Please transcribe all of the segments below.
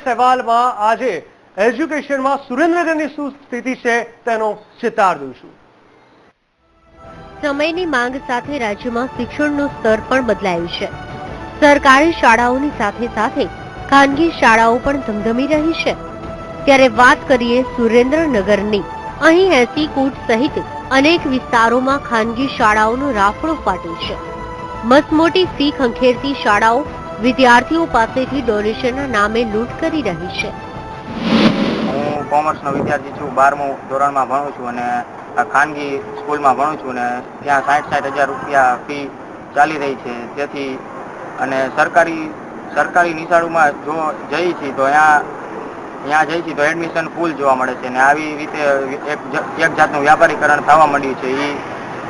સવાલમાં આજે એજ્યુકેશનમાં સુરેન્દ્રનગરની શું સ્થિતિ છે તેનો ચિતાર જોઈશું। સમયની માંગ સાથે રાજ્યમાં શિક્ષણનું સ્તર પણ બદલાયું છે। સરકારી શાળાઓની સાથે સાથે ખાનગી શાળાઓ પણ ધમધમી રહી છે। ત્યારે વાત કરીએ સુરેન્દ્રનગરની। અહીં 80 કૂટ સહિત અનેક વિસ્તારોમાં ખાનગી શાળાઓનો રાફડો ફાટ્યો છે। મસમોટી ફી ખંખેરતી શાળાઓ વિદ્યાર્થીઓ પાસેથી ડોનેશનના નામે લૂંટ કરી રહી છે। હું કોમર્સનો વિદ્યાર્થી છું, 12મું ધોરણમાં ભણું છું અને ખાનગી સ્કૂલમાં ભણું છું અને ત્યાં 60-60 હજાર રૂપિયા ફી ચાલી રહી છે। તેથી અને સરકારી નિશાળોમાં જો જઈએ છીએ તો ત્યાં જઈએ છીએ તો એડમિશન ફૂલ જોવા મળે છે અને આવી રીતે એક જાતનું વ્યાપારીકરણ થવા માંડ્યું છે। એ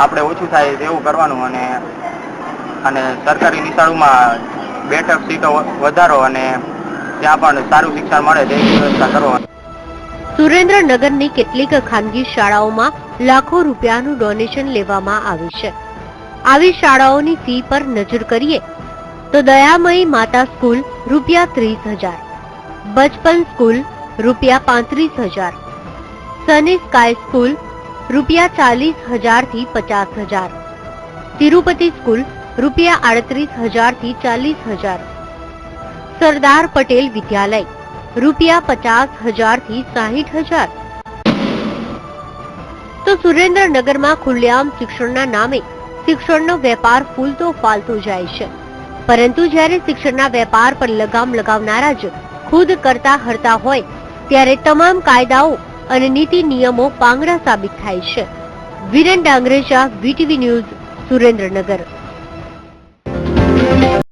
આપણે ઓછું થાય તેવું કરવાનું અને સરકારી નિશાળોમાં બેઠક સીટો વધારો અને ત્યાં પણ સારું શિક્ષણ મળે તેવી વ્યવસ્થા કરો। સુરેન્દ્રનગરની કેટલીક ખાનગી શાળાઓમાં લાખો રૂપિયાનું ડોનેશન લેવામાં આવે છે। આવી શાળાઓની ફી પર નજર કરીએ તો Dayamayi Mata school ₹30,000, Bachpan school ₹35,000, Sunny Sky school ₹40,000 થી 50,000, તિરુપતિ સ્કૂલ ₹38,000 થી 40,000, સરદાર પટેલ વિદ્યાલય ₹50,000 થી 60,000। તો સુરેન્દ્રનગરમાં ખુલ્લેઆમ શિક્ષણના નામે શિક્ષણનો વેપાર ફૂલતો ફાલતો જાય છે, પરંતુ જ્યારે શિક્ષણના વેપાર પર લગામ લગાવનારા જ ખુદ કરતા હરતા હોય ત્યારે તમામ કાયદાઓ અને નીતિ નિયમો પાંગડા સાબિત થાય છે। Viren Dangareja, VTV news, Surendranagar.